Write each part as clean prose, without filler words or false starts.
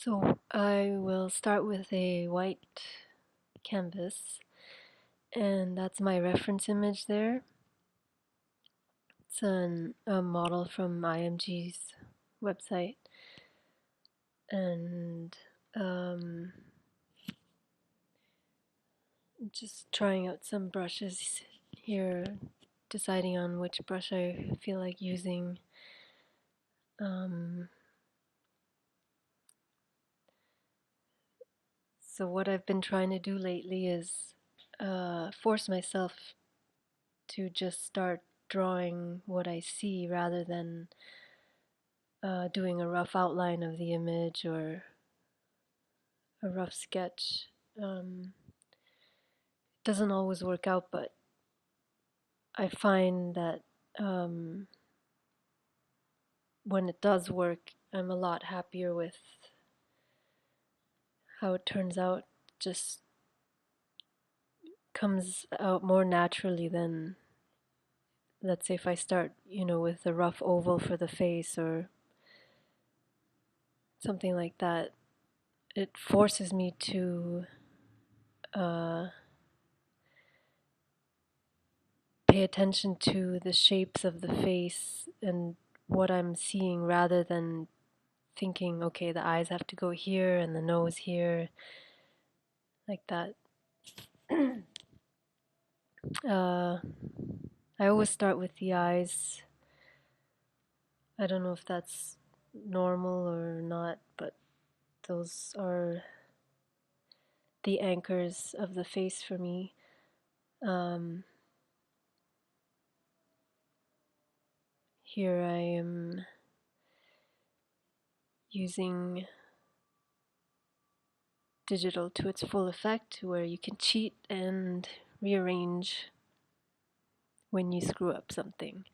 So I will start with a white canvas, and that's my reference image there. It's a model from IMG's website, and just trying out some brushes here, deciding on which brush I feel like using. So what I've been trying to do lately is force myself to just start drawing what I see rather than doing a rough outline of the image or a rough sketch. It doesn't always work out, but I find that when it does work, I'm a lot happier with how it turns out. Just comes out more naturally than, let's say, if I start, with a rough oval for the face or something like that. It forces me to pay attention to the shapes of the face and what I'm seeing rather than thinking, okay, the eyes have to go here and the nose here, like that. I always start with the eyes. I don't know if that's normal or not, but those are the anchors of the face for me. Here I am using digital to its full effect, where you can cheat and rearrange when you screw up something,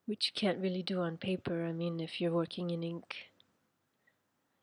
which you can't really do on paper. I mean, if you're working in ink,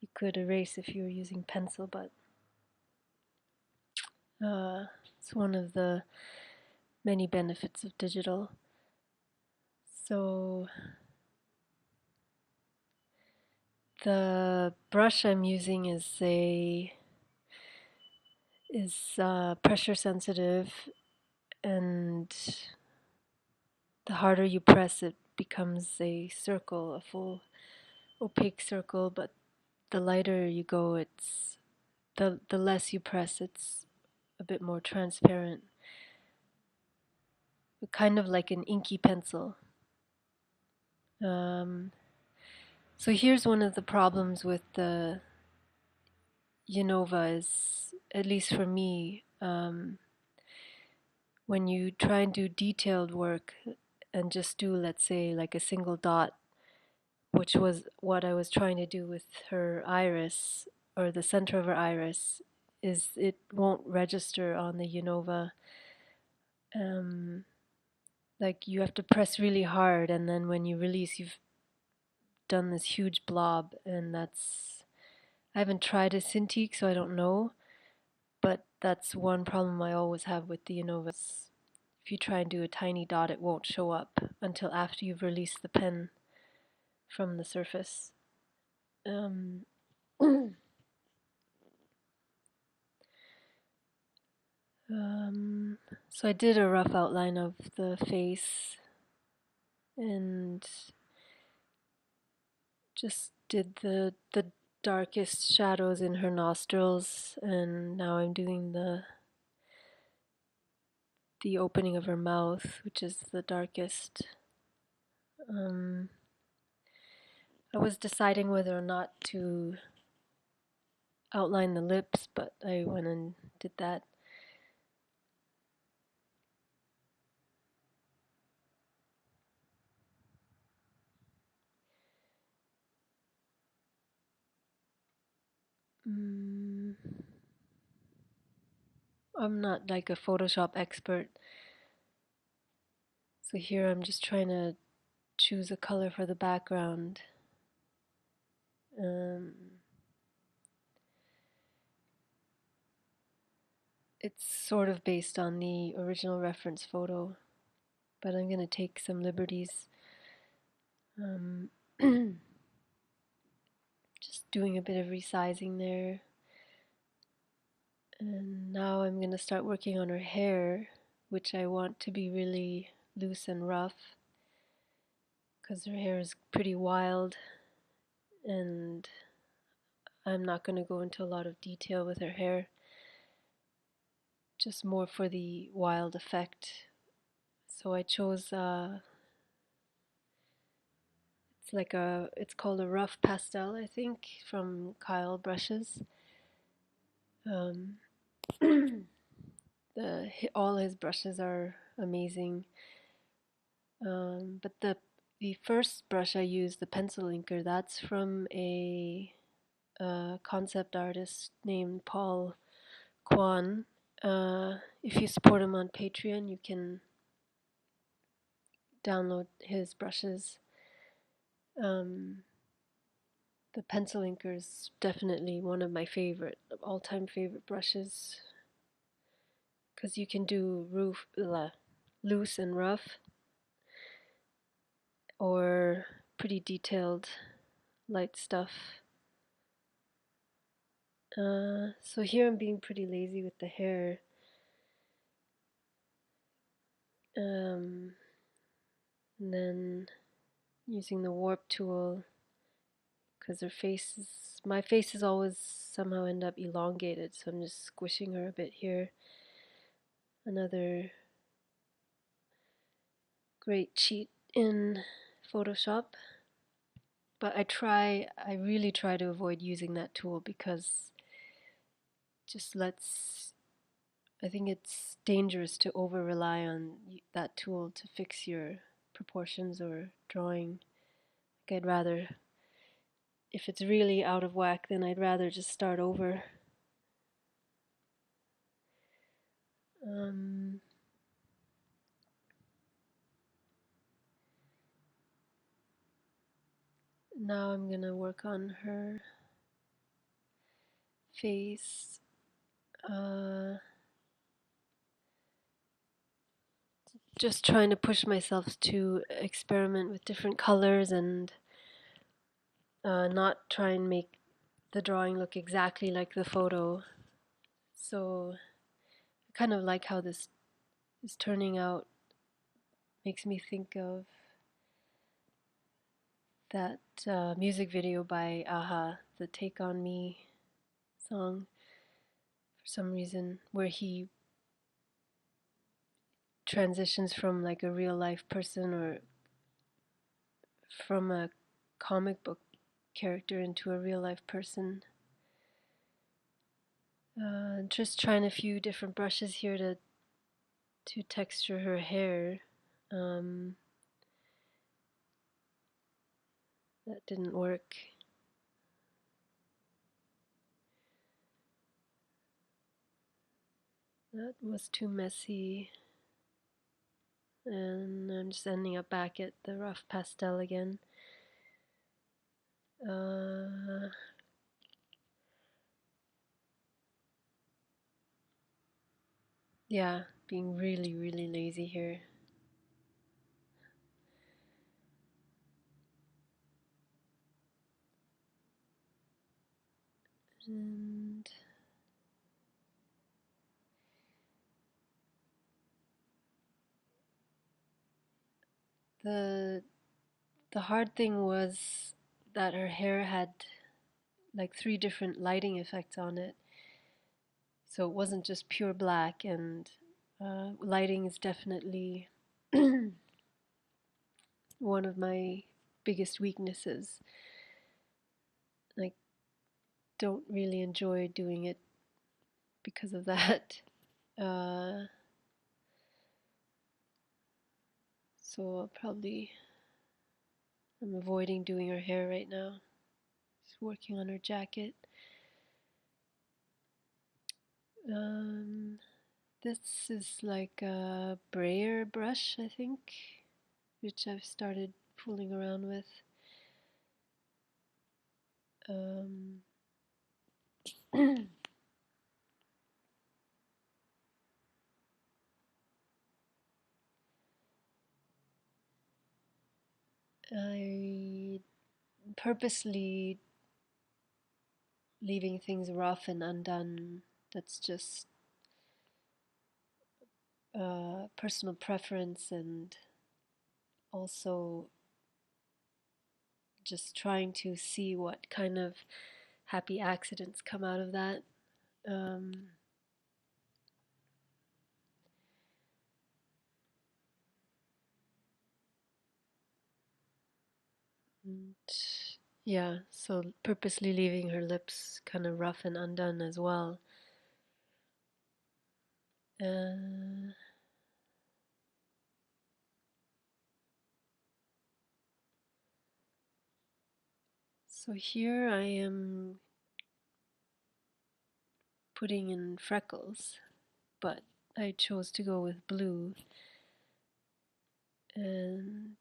you could erase if you're using pencil, but it's one of the many benefits of digital. So the brush I'm using is pressure sensitive, and the harder you press it becomes a circle, a full opaque circle, but the lighter you go, it's the less you press, it's a bit more transparent, kind of like an inky pencil. So here's one of the problems with the Yiynova is, at least for me, when you try and do detailed work and just do, let's say, like a single dot, which was what I was trying to do with her iris, or the center of her iris, is it won't register on the Yiynova. Like you have to press really hard, and then when you release, you've done this huge blob, and I haven't tried a Cintiq, so I don't know, but that's one problem I always have with the Yiynovas. If you try and do a tiny dot, it won't show up until after you've released the pen from the surface. So I did a rough outline of the face and just did the darkest shadows in her nostrils, and now I'm doing the opening of her mouth, which is the darkest. I was deciding whether or not to outline the lips, but I went and did that. I'm not like a Photoshop expert, so here I'm just trying to choose a color for the background. It's sort of based on the original reference photo, but I'm going to take some liberties. Just doing a bit of resizing there. And now I'm going to start working on her hair, which I want to be really loose and rough, because her hair is pretty wild, and I'm not going to go into a lot of detail with her hair, just more for the wild effect. So I chose it's called a rough pastel, I think, from Kyle Brushes. Um, all his brushes are amazing. But the first brush I used, the pencil inker, that's from a concept artist named Paul Kwan. If you support him on Patreon, you can download his brushes. The pencil inker is definitely one of my all-time favorite brushes, because you can do loose and rough, or pretty detailed light stuff. So here I'm being pretty lazy with the hair. And then using the warp tool, because my face is always somehow end up elongated, so I'm just squishing her a bit here. Another great cheat in Photoshop. But I really try to avoid using that tool, because I think it's dangerous to over rely on that tool to fix your proportions or drawing. Like, if it's really out of whack, then I'd rather just start over. Now I'm gonna work on her face. Just trying to push myself to experiment with different colors, and not try and make the drawing look exactly like the photo. So I kind of like how this is turning out. Makes me think of that music video by Aha, the Take On Me song, for some reason, where he transitions from like a real life person, or from a comic book character, into a real life person. Just trying a few different brushes here to texture her hair. That didn't work. That was too messy. And I'm just ending up back at the rough pastel again. Yeah, being really, really lazy here. And the hard thing was that her hair had like 3 different lighting effects on it. So it wasn't just pure black, and lighting is definitely one of my biggest weaknesses. I don't really enjoy doing it because of that. So I'm avoiding doing her hair right now. Just working on her jacket. This is like a brayer brush, I think, which I've started fooling around with. I purposely leaving things rough and undone. That's just personal preference, and also just trying to see what kind of happy accidents come out of that. Um, and yeah, so purposely leaving her lips kind of rough and undone as well. Uh, so here I am putting in freckles, but I chose to go with blue, and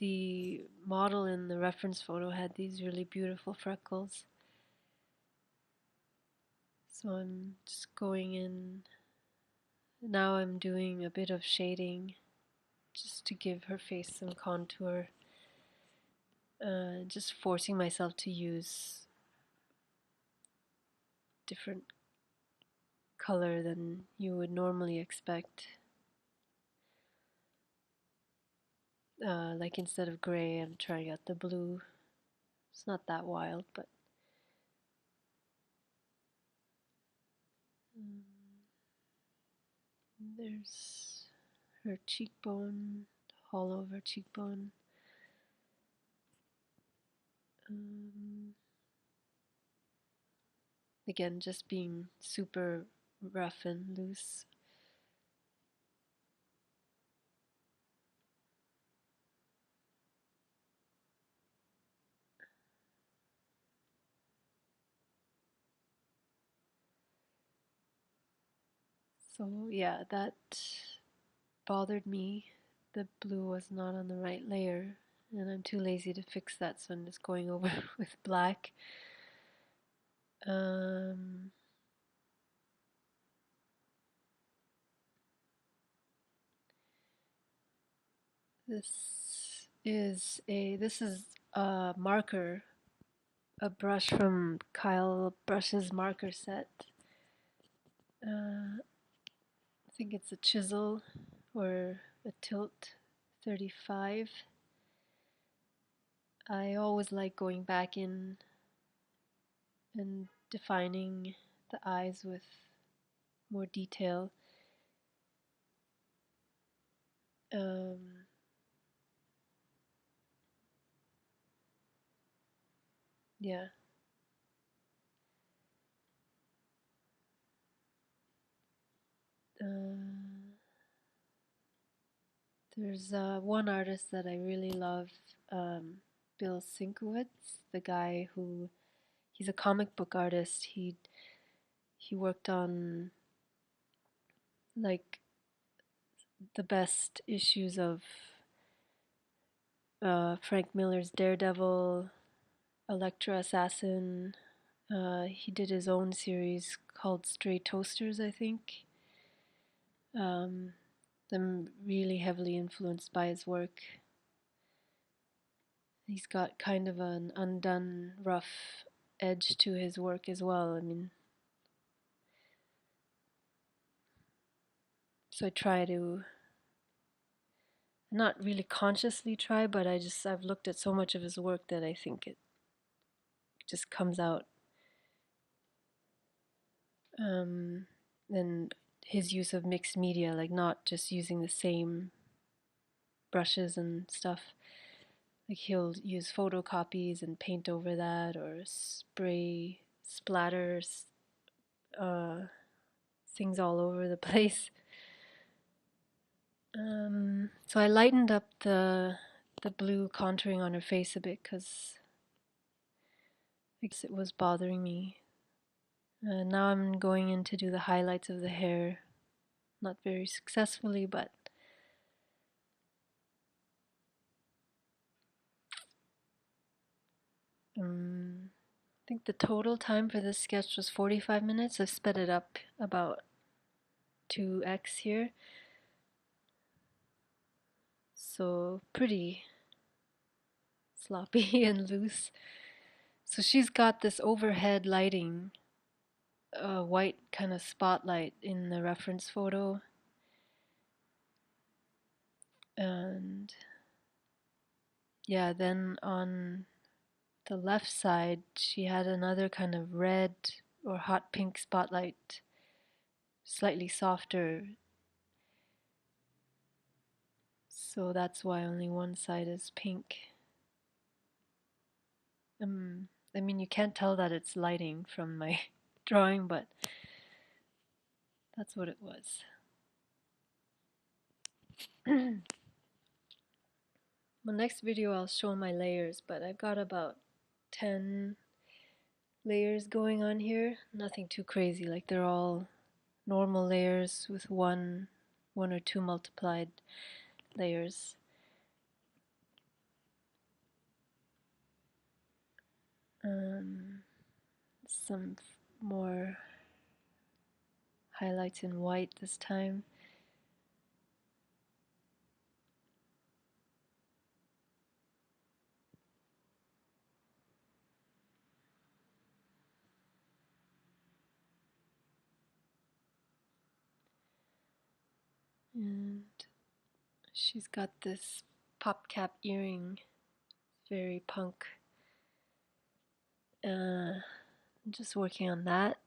the model in the reference photo had these really beautiful freckles. So I'm just going in. Now I'm doing a bit of shading just to give her face some contour. Just forcing myself to use different color than you would normally expect. Like instead of gray, I'm trying out the blue. It's not that wild, but there's her cheekbone, hollow of her cheekbone. Again, just being super rough and loose. So yeah, that bothered me. The blue was not on the right layer, and I'm too lazy to fix that, so I'm just going over with black. This is a marker, a brush from Kyle Brush's marker set. I think it's a chisel or a tilt 35. I always like going back in and defining the eyes with more detail. Yeah. There's one artist that I really love, Bill Sienkiewicz, the guy who, he's a comic book artist. He worked on like the best issues of Frank Miller's Daredevil, Elektra Assassin. He did his own series called Stray Toasters, I think. I'm really heavily influenced by his work. He's got kind of an undone, rough edge to his work as well. I mean, so I try to not really consciously try, but I've looked at so much of his work that I think it just comes out. And his use of mixed media, like not just using the same brushes and stuff. Like he'll use photocopies and paint over that, or spray splatters things all over the place. So I lightened up the blue contouring on her face a bit because I guess it was bothering me. Now I'm going in to do the highlights of the hair. Not very successfully, but I think the total time for this sketch was 45 minutes. I've sped it up about 2x here. So pretty sloppy and loose. So she's got this overhead lighting, a white kind of spotlight in the reference photo, and yeah, then on the left side she had another kind of red or hot pink spotlight, slightly softer, so that's why only one side is pink. I mean, you can't tell that it's lighting from my drawing, but that's what it was. The next video I'll show my layers, but I've got about 10 layers going on here. Nothing too crazy, like they're all normal layers with one or two multiplied layers. Some more highlights in white this time. And she's got this pop cap earring, very punk. I'm just working on that.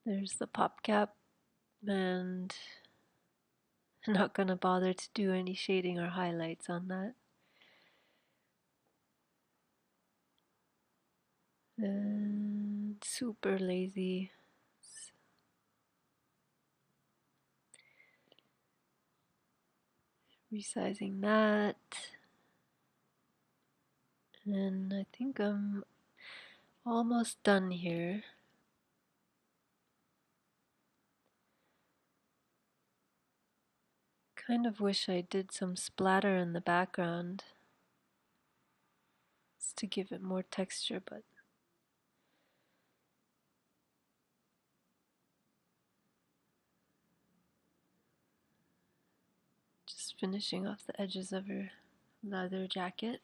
There's the pop cap, and I'm not gonna bother to do any shading or highlights on that. And super lazy. Resizing that. And I think I'm almost done here. Kind of wish I did some splatter in the background just to give it more texture, but just finishing off the edges of her leather jacket.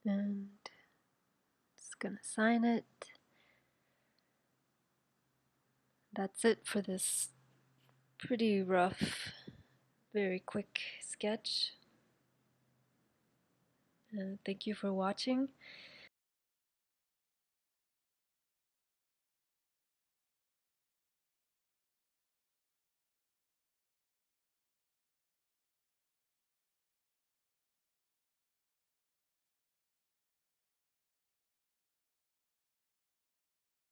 And just gonna sign it. That's it for this pretty rough, very quick sketch. Thank you for watching.